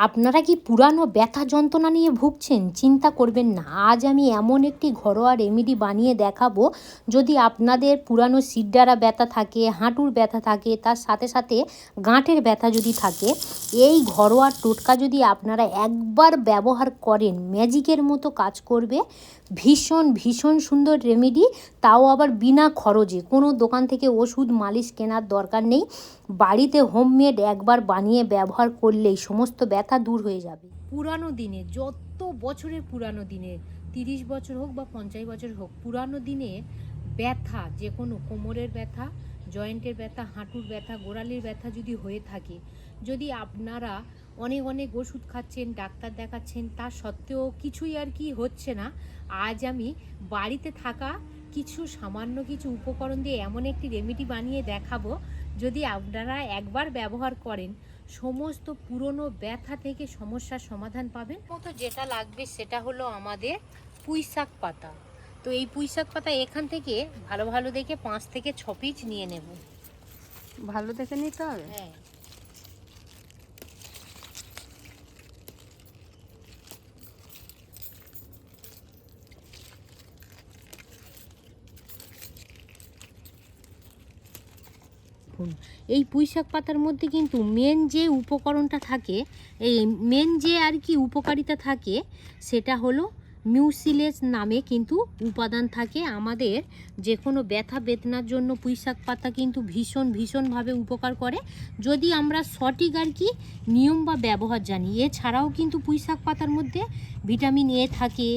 আপনারা কি পুরানো ব্যথা যন্ত্রণা নিয়ে ভুগছেন? চিন্তা করবেন না, আজ আমি এমন একটি ঘরোয়া রেমেডি বানিয়ে দেখাবো। যদি আপনাদের পুরানো শিরদাঁড়া ব্যথা থাকে, হাঁটুর ব্যথা থাকে, তার সাথে সাথে গাঁটের ব্যথা যদি থাকে, এই ঘরোয়া টোটকা যদি আপনারা একবার ব্যবহার করেন, ম্যাজিকের মতো কাজ করবে। ভীষণ ভীষণ সুন্দর রেমেডি, তাও আবার বিনা খরচে। কোনো দোকান থেকে ওষুধ মালিশ কেনার দরকার নেই। বাড়িতে হোমমেড একবার বানিয়ে ব্যবহার করলেই সমস্ত ব্যথা দূর হয়ে যাবে। পুরানো দিনে, যত বছরের পুরানো দিনে, 30 বছর হোক বা 50 বছর হোক, পুরানো দিনে ব্যথা, যে কোনো কোমরের ব্যথা, জয়েন্টের ব্যথা, হাঁটুর ব্যথা, গোড়ালির ব্যথা যদি হয়ে থাকে, যদি আপনারা অনেক অনেক ওষুধ খাচ্ছেন, ডাক্তার দেখাচ্ছেন, তা সত্ত্বেও কিছুই আর কি হচ্ছে না, আজ আমি বাড়িতে থাকা কিছু সামান্য কিছু উপকরণ দিয়ে এমন একটি রেমেডি বানিয়ে দেখাবো। যদি আপনারা একবার ব্যবহার করেন, সমস্ত পুরনো ব্যথা থেকে সমস্যার সমাধান পাবেন। মতো যেটা লাগবে সেটা হলো আমাদের পুঁইশাক পাতা। তো এই পুঁইশাক পাতা এখান থেকে ভালো ভালো দেখে 5 থেকে 6 পিস নিয়ে নেব। ভালো দেখে নিতে হবে। হ্যাঁ, এই পুঁইশাক পাতার মধ্যে কিন্তু মেন যে উপকরণটা থাকে, এই মেন যে আর কি উপকারিতা থাকে, সেটা হলো মিউসিলেজ নামে কিন্তু উপাদান থাকে। আমাদের যে কোনো ব্যথা বেদনার জন্য পুঁইশাক পাতা কিন্তু ভীষণ ভীষণভাবে উপকার করে, যদি আমরা সঠিক আর কি নিয়ম বা ব্যবহার জানি। এছাড়াও কিন্তু পুঁইশাক পাতার মধ্যে ভিটামিন এ থাকে,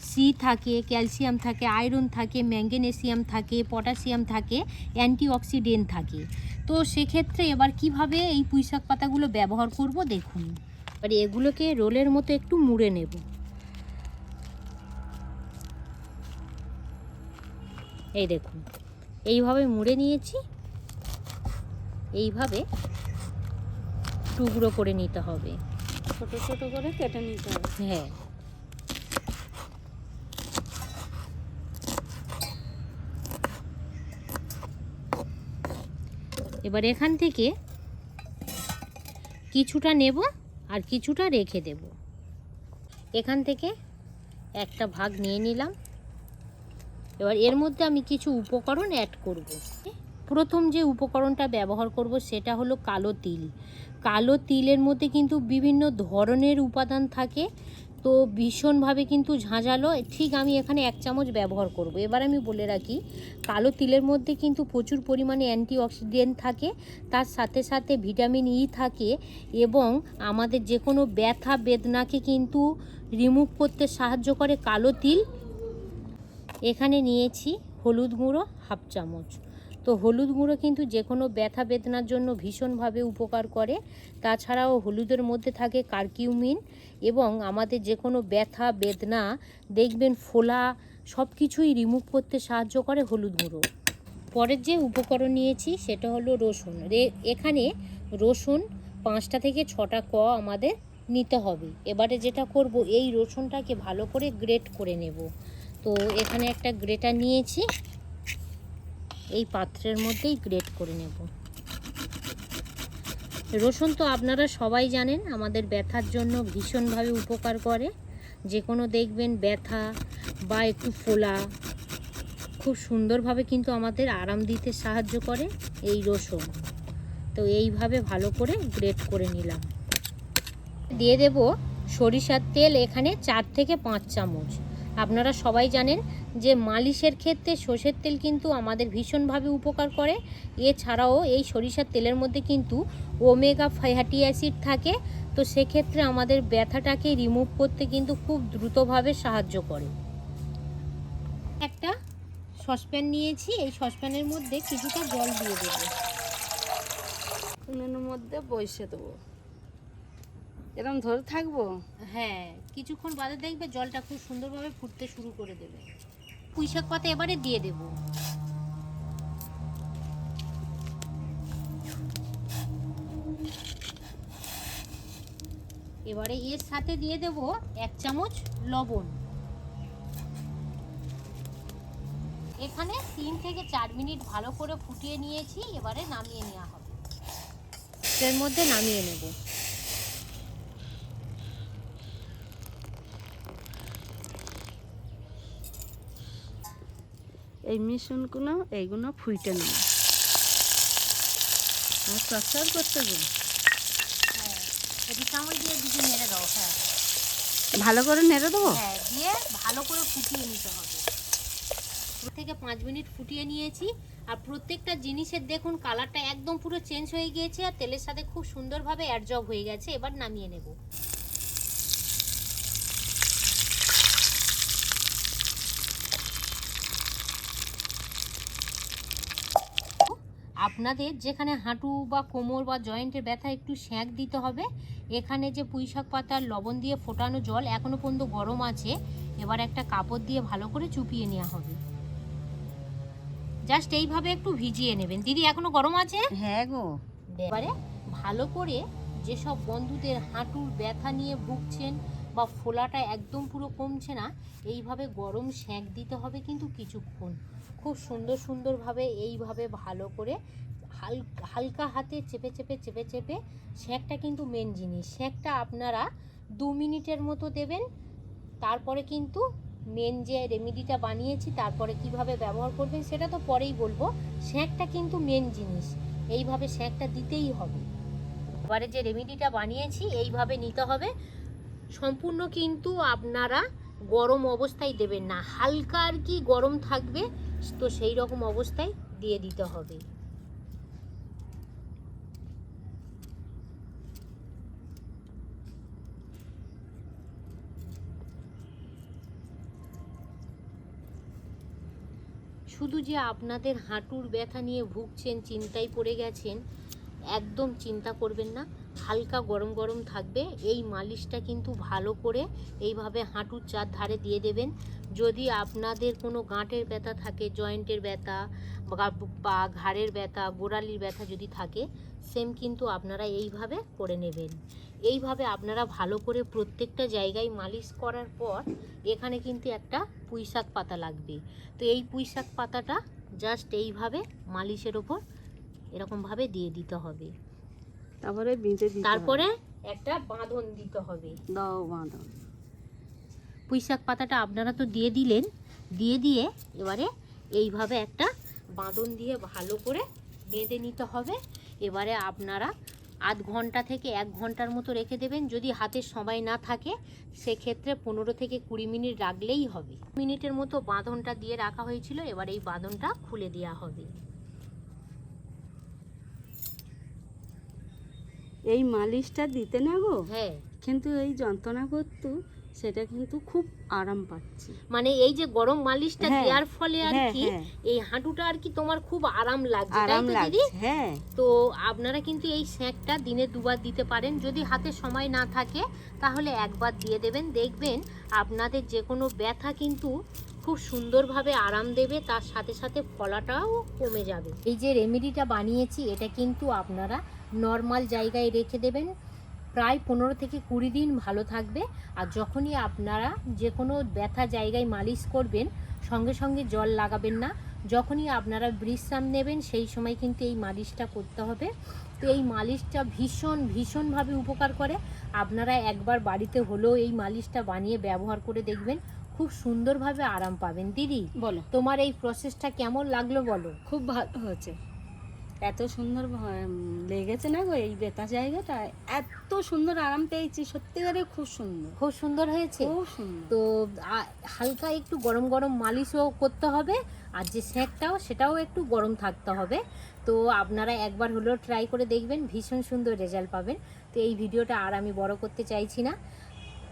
সি থাকে, ক্যালসিয়াম থাকে, আয়রন থাকে, ম্যাঙ্গানেসিয়াম থাকে, পটাশিয়াম থাকে, অ্যান্টিঅক্সিডেন্ট থাকে। তো সেক্ষেত্রে এবার কিভাবে এই পুঁইশাক পাতাগুলো ব্যবহার করব দেখুন। এবার এগুলোকে রোলের মতো একটু মুড়ে নেব। এই দেখুন, এইভাবে মুড়ে নিয়েছি। এইভাবে টুকরো করে নিতে হবে, ছোট ছোট করে কেটে নিতে হবে। হ্যাঁ, এবার এখান থেকে কিছুটা নেব আর কিছুটা রেখে দেব। এখান থেকে একটা ভাগ নিয়ে নিলাম। এবার এর মধ্যে আমি কিছু উপকরণ অ্যাড করব। প্রথম যে উপকরণটা ব্যবহার করব সেটা হলো কালো তিল। কালো তিলের মধ্যে কিন্তু বিভিন্ন ধরনের উপাদান থাকে, তো ভীষণভাবে কিন্তু ঝাঁঝালো। ঠিক আমি এখানে 1 চামচ ব্যবহার করব। এবার আমি বলে রাখি, কালো তিলের মধ্যে কিন্তু প্রচুর পরিমাণে অ্যান্টিঅক্সিডেন্ট থাকে, তার সাথে সাথে ভিটামিন ই থাকে, এবং আমাদের যে কোনো ব্যথা বেদনাকে কিন্তু রিমুভ করতে সাহায্য করে কালো তিল। এখানে নিয়েছি হলুদ গুঁড়ো 1/2 চামচ। তো হলুদ গুঁড়ো কিন্তু যে কোনো ব্যথা বেদনার জন্য ভীষণভাবে উপকার করে। তাছাড়াও হলুদের মধ্যে থাকে কারকিউমিন, এবং আমাদের যে কোনো ব্যথা বেদনা, দেখবেন ফোলা, সব কিছুই রিমুভ করতে সাহায্য করে হলুদ গুঁড়ো। পরের যে উপকরণ নিয়েছি সেটা হলো রসুন। এখানে রসুন 5টা থেকে 6টা ক আমাদের নিতে হবে। এবারে যেটা করব, এই রসুনটাকে ভালো করে গ্রেট করে নেব। তো এখানে একটা গ্রেটার নিয়েছি, এই পাত্রের মধ্যেই গ্রেট করে নেব। রসুন তো আপনারা সবাই জানেন আমাদের ব্যথার জন্য ভীষণভাবে উপকার করে। যে কোনো দেখবেন ব্যথা বা একটু ফোলা, খুব সুন্দরভাবে কিন্তু আমাদের আরাম দিতে সাহায্য করে এই রসুন। তো এইভাবে ভালো করে গ্রেট করে নিলাম। দিয়ে দেব সরিষার তেল, এখানে 4 থেকে 5 চামচ। আপনারা সবাই জানেন যে মালিশের ক্ষেত্রে সর্ষের তেল কিন্তু আমাদের ভীষণভাবে উপকার করে। এছাড়াও এই সরিষার তেলের মধ্যে কিন্তু ওমেগা ফ্যাটি অ্যাসিড থাকে, তো সেক্ষেত্রে আমাদের ব্যথাটাকে রিমুভ করতে কিন্তু খুব দ্রুতভাবে সাহায্য করে। একটা সসপ্যান নিয়েছি, এই সসপ্যানের মধ্যে কিছুটা জল দিয়ে দেবো। উনুনের মধ্যে বসিয়ে দেবো। এরকম ধরে থাকবো। হ্যাঁ, কিছুক্ষণ বাদে দেখবে জলটা খুব সুন্দরভাবে ফুটতে শুরু করে দেবে। পুঁইশাক পাতা এবারে দিয়ে দেব। এবারে এর সাথে দিয়ে দেব 1 চামচ লবণ। এখানে 3 থেকে 4 মিনিট ভালো করে ফুটিয়ে নিয়েছি। এবারে নামিয়ে নেওয়া হবে, এর মধ্যে নামিয়ে নেব। এই মিশ্রণগুলো এইগুলো ফুইটে নেব, চচ্চর করতে গো। হ্যাঁ, এটি চামচ দিয়ে দিকে নেড়ে দাও। হ্যাঁ, ভালো করে নেড়ে দেবো। হ্যাঁ, দিয়ে ভালো করে ফুটিয়ে নিতে হবে। 2 থেকে 5 মিনিট ফুটিয়ে নিয়েছি। আর প্রত্যেকটা জিনিসের দেখুন কালারটা একদম পুরো চেঞ্জ হয়ে গিয়েছে আর তেলের সাথে খুব সুন্দরভাবে অ্যাডজব হয়ে গেছে। এবার নামিয়ে নেব। আপনাদের যেখানে হাঁটু বা কোমর বা জয়েন্টের ব্যথা একটু সেঁক দিতে হবে, এখানে যে পুঁইশাক পাতার লবণ দিয়ে ফোটানো জল এখনো পর্যন্ত গরম আছে। এবার একটা কাপড় দিয়ে ভালো করে চুপিয়ে নেওয়া হবে। জাস্ট এইভাবে একটু ভিজিয়ে নেবেন। দিদি এখনো গরম আছে? হ্যাঁ গো। এবারে ভালো করে যেসব বন্ধুদের হাঁটুর ব্যথা নিয়ে ভুগছেন বা ফোলাটা একদম পুরো কমছে না, এইভাবে গরম সেঁক দিতে হবে কিন্তু কিছুক্ষণ। খুব সুন্দরভাবে এইভাবে ভালো করে হালকা হাতে চেপে চেপে সেঁকটা কিন্তু মেন জিনিস। সেঁকটা আপনারা 2 মিনিটের মতো দেবেন। তারপরে কিন্তু মেন যে রেমেডিটা বানিয়েছি তারপরে কিভাবে ব্যবহার করবেন সেটা তো পরেই বলবো। সেঁকটা কিন্তু মেন জিনিস, এইভাবে সেঁকটা দিতেই হবে। এবারে যে রেমেডিটা বানিয়েছি এইভাবে নিতে হবে। সম্পূর্ণ কিন্তু আপনারা গরম অবস্থায় দেবেন না, হালকা আর কি গরম থাকবে, তো সেই রকম অবস্থায় দিয়ে দিতে হবে। শুধু যে আপনাদের হাঁটুর ব্যথা নিয়ে ভুগছেন, চিন্তায় পড়ে গেছেন, একদম চিন্তা করবেন না। হালকা গরম গরম থাকবে। এই মালিশটা কিন্তু ভালো করে এইভাবে হাঁটুর চারধারে দিয়ে দেবেন। যদি আপনাদের কোনো গাঁটের ব্যথা থাকে, জয়েন্টের ব্যথা বা ঘাড়ের ব্যথা, গোড়ালির ব্যথা যদি থাকে, সেম কিন্তু আপনারা এইভাবে করে নেবেন। এইভাবে আপনারা ভালো করে প্রত্যেকটা জায়গায় মালিশ করার পর এখানে কিন্তু একটা পুঁইশাক পাতা লাগবে। তো এই পুঁইশাক পাতাটা জাস্ট এইভাবে মালিশের ওপর এরকমভাবে দিয়ে দিতে হবে। তারপরে বেঁধে দিতে হবে। তারপরে একটা বাঁধন দিতে হবে। দাও বাঁধন। পুঁইশাক পাতাটা আপনারা তো দিয়ে দিলেন, দিয়ে এবারে এইভাবে একটা বাঁধন দিয়ে ভালো করে বেঁধে নিতে হবে। এবারে আপনারা আধ ঘন্টা থেকে 1 ঘন্টার মতো রেখে দেবেন। যদি হাতের সময় না থাকে সেক্ষেত্রে 15 থেকে 20 মিনিট রাখলেই হবে। মিনিটের মতো বাঁধনটা দিয়ে রাখা হয়েছিল। এবার এই বাঁধনটা খুলে দেওয়া হবে। এই মালিশটা দিতে না গো, হ্যাঁ, কিন্তু এই যন্ত্রণা করতো সেটা কিন্তু খুব আরাম পাচ্ছি। মানে এই যে গরম মালিশটা হ্যাঁ, দেওয়ার ফলে আর হ্যাঁ, কি হ্যাঁ। এই হাঁটুটা আর কি তোমার খুব আরাম লাগছে, তাই আরাম তো দিদি? লাগছে, হ্যাঁ। তো আপনারা কিন্তু এই সেঁকটা দিনে 2 বার দিতে পারেন। যদি হাতে সময় না থাকে তাহলে 1 বার দিয়ে দেবেন। দেখবেন আপনাদের যে কোনো ব্যথা কিন্তু খুব সুন্দরভাবে আরাম দেবে, তার সাথে সাথে ফলাটাও কমে যাবে। এই যে রেমেডিটা বানিয়েছি এটা কিন্তু আপনারা নর্মাল জায়গায় রেখে দেবেন। প্রায় 15 থেকে 20 দিন ভালো থাকবে। আর যখনই আপনারা যে কোনো ব্যথা জায়গায় মালিশ করবেন সঙ্গে সঙ্গে জল লাগাবেন না। যখনই আপনারা বিশ্রাম নেবেন সেই সময় কিন্তু এই মালিশটা করতে হবে। তো এই মালিশটা ভীষণভাবে উপকার করে। আপনারা একবার বাড়িতে হলেও এই মালিশটা বানিয়ে ব্যবহার করে দেখবেন, খুব সুন্দরভাবে আরাম পাবেন। দিদি বলো, তোমার এই প্রসেসটা কেমন লাগলো বলো? খুব ভালো হয়েছে। এত সুন্দর লেগেছে না গো, এই ব্যথা জায়গাটা এত সুন্দর আরাম পেয়েছি, সত্যিকারে খুব সুন্দর, খুব সুন্দর হয়েছে। খুব সুন্দর। তো হালকা একটু গরম গরম মালিশও করতে হবে, আর যে সেঁকটাও সেটাও একটু গরম থাকতে হবে। তো আপনারা একবার হলেও ট্রাই করে দেখবেন, ভীষণ সুন্দর রেজাল্ট পাবেন। তো এই ভিডিওটা আর আমি বড় করতে চাইছি না।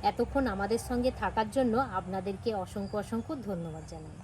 এতক্ষণ আমাদের সঙ্গে থাকার জন্য আপনাদেরকে অসংখ্য ধন্যবাদ জানাই।